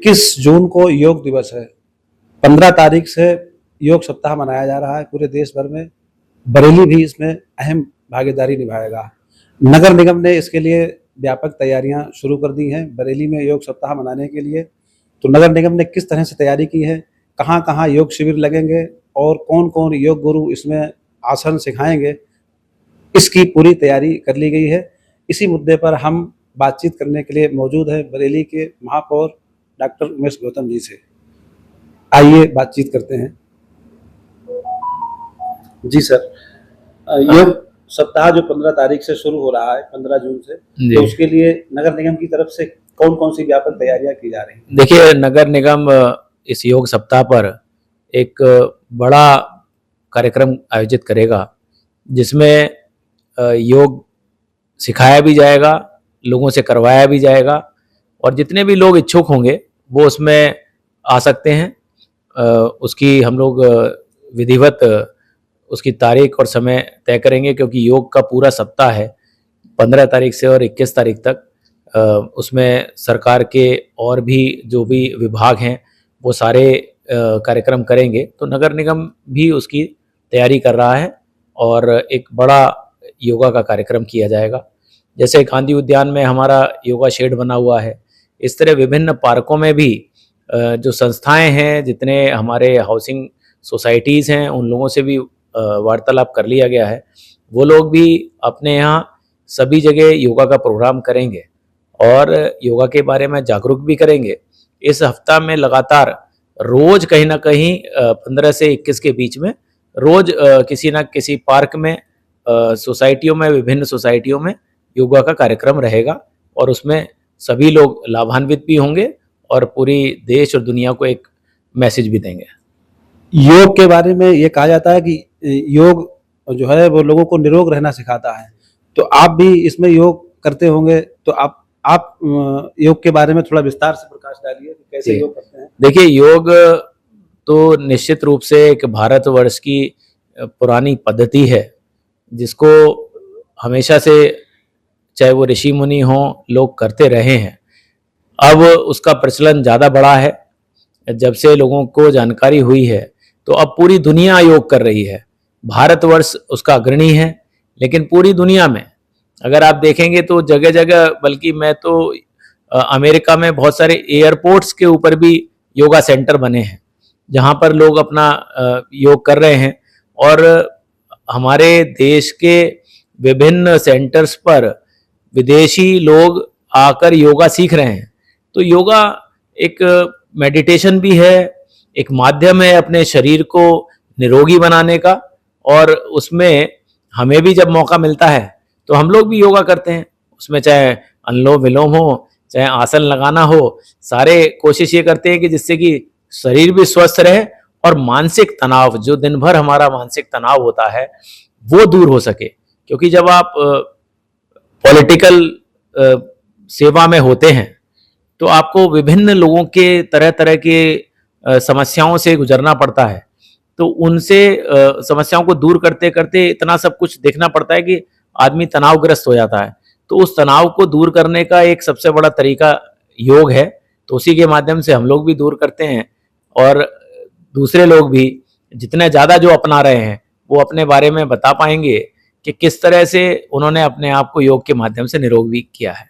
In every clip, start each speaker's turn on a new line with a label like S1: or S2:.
S1: 21 जून को योग दिवस है। 15 तारीख से योग सप्ताह मनाया जा रहा है पूरे देश भर में। बरेली भी इसमें अहम भागीदारी निभाएगा। नगर निगम ने इसके लिए व्यापक तैयारियां शुरू कर दी हैं बरेली में योग सप्ताह मनाने के लिए। तो नगर निगम ने किस तरह से तैयारी की है, कहाँ कहाँ योग शिविर लगेंगे और कौन कौन योग गुरु इसमें आसन सिखाएंगे, इसकी पूरी तैयारी कर ली गई है। इसी मुद्दे पर हम बातचीत करने के लिए मौजूद है बरेली के महापौर डॉक्टर उमेश गौतम जी से। आइए बातचीत करते हैं। जी सर, योग सप्ताह जो 15 तारीख से शुरू हो रहा है, 15 जून से, तो उसके लिए नगर निगम की तरफ से कौन कौन सी व्यापक तैयारियां की जा रही हैं?
S2: देखिए, नगर निगम इस योग सप्ताह पर एक बड़ा कार्यक्रम आयोजित करेगा जिसमें योग सिखाया भी जाएगा, लोगों से करवाया भी जाएगा और जितने भी लोग इच्छुक होंगे वो उसमें आ सकते हैं। उसकी हम लोग विधिवत उसकी तारीख और समय तय करेंगे, क्योंकि योग का पूरा सप्ताह है 15 तारीख से और 21 तारीख तक। उसमें सरकार के और भी जो भी विभाग हैं वो सारे कार्यक्रम करेंगे। तो नगर निगम भी उसकी तैयारी कर रहा है और एक बड़ा योगा का कार्यक्रम किया जाएगा। जैसे गांधी उद्यान में हमारा योगा शेड बना हुआ है, इस तरह विभिन्न पार्कों में भी जो संस्थाएं हैं, जितने हमारे हाउसिंग सोसाइटीज़ हैं, उन लोगों से भी वार्तालाप कर लिया गया है। वो लोग भी अपने यहाँ सभी जगह योगा का प्रोग्राम करेंगे और योगा के बारे में जागरूक भी करेंगे। इस हफ्ता में लगातार रोज कहीं ना कहीं 15 से 21 के बीच में रोज किसी न किसी पार्क में, सोसाइटियों में, विभिन्न सोसाइटियों में योगा का कार्यक्रम रहेगा और उसमें सभी लोग लाभान्वित भी होंगे और पूरी देश और दुनिया को एक मैसेज भी देंगे।
S1: योग के बारे में ये कहा जाता है कि योग जो है वो लोगों को निरोग रहना सिखाता है, तो आप भी इसमें योग करते होंगे, तो आप योग के बारे में थोड़ा विस्तार से प्रकाश डालिए, कैसे योग करते हैं?
S2: देखिए, योग तो निश्चित रूप से एक भारतवर्ष की पुरानी पद्धति है जिसको हमेशा से, चाहे वो ऋषि मुनि हों, लोग करते रहे हैं। अब उसका प्रचलन ज़्यादा बढ़ा है। जब से लोगों को जानकारी हुई है तो अब पूरी दुनिया योग कर रही है। भारतवर्ष उसका अग्रणी है, लेकिन पूरी दुनिया में अगर आप देखेंगे तो जगह जगह, बल्कि मैं तो अमेरिका में बहुत सारे एयरपोर्ट्स के ऊपर भी योगा सेंटर बने हैं जहाँ पर लोग अपना योग कर रहे हैं। और हमारे देश के विभिन्न सेंटर्स पर विदेशी लोग आकर योगा सीख रहे हैं। तो योगा एक मेडिटेशन भी है, एक माध्यम है अपने शरीर को निरोगी बनाने का, और उसमें हमें भी जब मौका मिलता है तो हम लोग भी योगा करते हैं। उसमें चाहे अनुलोम विलोम हो, चाहे आसन लगाना हो, सारे कोशिश ये करते हैं कि जिससे कि शरीर भी स्वस्थ रहे और मानसिक तनाव, जो दिन भर हमारा मानसिक तनाव होता है, वो दूर हो सके। क्योंकि जब आप पॉलिटिकल सेवा में होते हैं तो आपको विभिन्न लोगों के तरह तरह के समस्याओं से गुजरना पड़ता है। तो उनसे समस्याओं को दूर करते करते इतना सब कुछ देखना पड़ता है कि आदमी तनावग्रस्त हो जाता है। तो उस तनाव को दूर करने का एक सबसे बड़ा तरीका योग है। तो उसी के माध्यम से हम लोग भी दूर करते हैं और दूसरे लोग भी जितने ज़्यादा जो अपना रहे हैं वो अपने बारे में बता पाएंगे कि किस तरह से उन्होंने अपने आप को योग के माध्यम से निरोग भी किया है।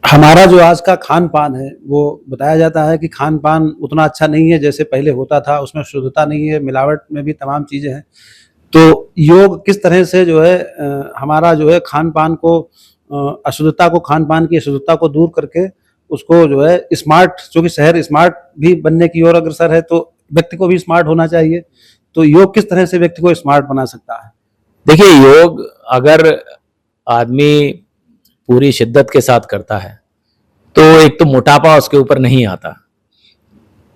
S1: हमारा जो आज का खान पान है वो बताया जाता है कि खान पान उतना अच्छा नहीं है जैसे पहले होता था, उसमें शुद्धता नहीं है, मिलावट में भी तमाम चीज़ें हैं। तो योग किस तरह से जो है हमारा जो है खान पान को, अशुद्धता को, खान पान की अशुद्धता को दूर करके उसको जो है स्मार्ट, चूँकि शहर स्मार्ट भी बनने की ओर अग्रसर है तो व्यक्ति को भी स्मार्ट होना चाहिए। तो योग किस तरह से व्यक्ति को स्मार्ट बना सकता है?
S2: देखिए, योग अगर आदमी पूरी शिद्दत के साथ करता है तो एक तो मोटापा उसके ऊपर नहीं आता।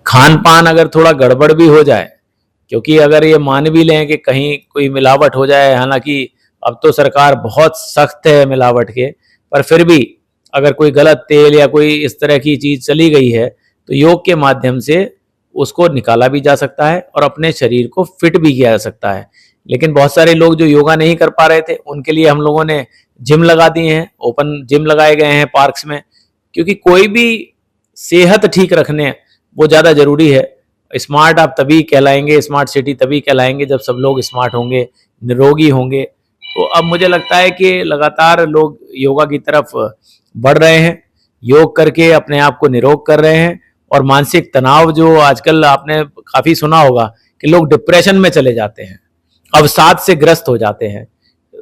S2: खान पान अगर थोड़ा गड़बड़ भी हो जाए, क्योंकि अगर ये मान भी लें कि कहीं कोई मिलावट हो जाए, हालांकि अब तो सरकार बहुत सख्त है मिलावट के, पर फिर भी अगर कोई गलत तेल या कोई इस तरह की चीज़ चली गई है तो योग के माध्यम से उसको निकाला भी जा सकता है और अपने शरीर को फिट भी किया जा सकता है। लेकिन बहुत सारे लोग जो योगा नहीं कर पा रहे थे उनके लिए हम लोगों ने जिम लगा दिए हैं, ओपन जिम लगाए गए हैं पार्क्स में। क्योंकि कोई भी सेहत ठीक रखने वो ज़्यादा ज़रूरी है। स्मार्ट आप तभी कहलाएंगे, स्मार्ट सिटी तभी कहलाएंगे जब सब लोग स्मार्ट होंगे, निरोगी होंगे। तो अब मुझे लगता है कि लगातार लोग योगा की तरफ बढ़ रहे हैं, योग करके अपने आप को निरोग कर रहे हैं, और मानसिक तनाव जो आजकल आपने काफ़ी सुना होगा कि लोग डिप्रेशन में चले जाते हैं, अवसाद से ग्रस्त हो जाते हैं,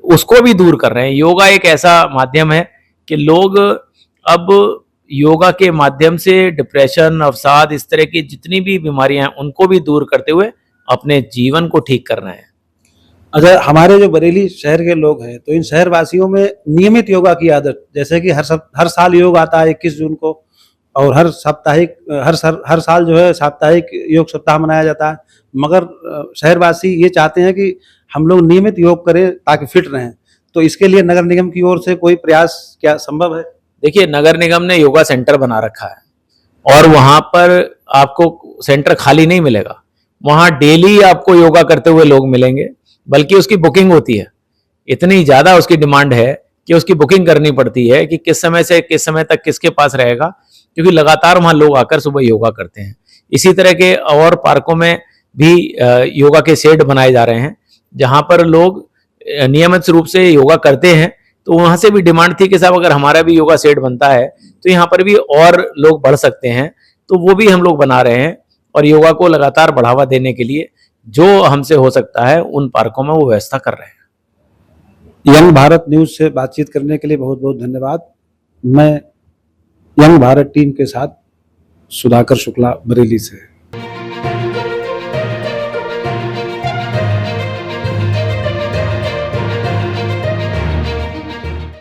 S2: उसको भी दूर कर रहे हैं। योगा एक ऐसा माध्यम है कि लोग अब योगा के माध्यम से डिप्रेशन, अवसाद, इस तरह की जितनी भी बीमारियां हैं उनको भी दूर करते हुए अपने जीवन को ठीक कर रहे हैं।
S1: अच्छा, हमारे जो बरेली शहर के लोग हैं, तो इन शहरवासियों में नियमित योगा की आदत, जैसे कि हर साल योग आता है 21 जून को, और हर साल जो है साप्ताहिक योग सप्ताह मनाया जाता है, मगर शहरवासी ये चाहते हैं कि हम लोग नियमित योग करें ताकि फिट रहें। तो इसके लिए नगर निगम की ओर से कोई प्रयास क्या संभव है?
S2: देखिए, नगर निगम ने योगा सेंटर बना रखा है और वहां पर आपको सेंटर खाली नहीं मिलेगा, वहां डेली आपको योगा करते हुए लोग मिलेंगे, बल्कि उसकी बुकिंग होती है। इतनी ज्यादा उसकी डिमांड है कि उसकी बुकिंग करनी पड़ती है कि किस समय से किस समय तक किसके पास रहेगा, क्योंकि लगातार वहां लोग आकर सुबह योगा करते हैं। इसी तरह के और पार्कों में भी योगा के शेड बनाए जा रहे हैं जहां पर लोग नियमित रूप से योगा करते हैं। तो वहां से भी डिमांड थी कि साहब अगर हमारा भी योगा सेट बनता है तो यहाँ पर भी और लोग बढ़ सकते हैं, तो वो भी हम लोग बना रहे हैं, और योगा को लगातार बढ़ावा देने के लिए जो हमसे हो सकता है उन पार्कों में वो व्यवस्था कर रहे हैं।
S1: यंग भारत न्यूज से बातचीत करने के लिए बहुत बहुत धन्यवाद। मैं यंग भारत टीम के साथ सुधाकर शुक्ला, बरेली से।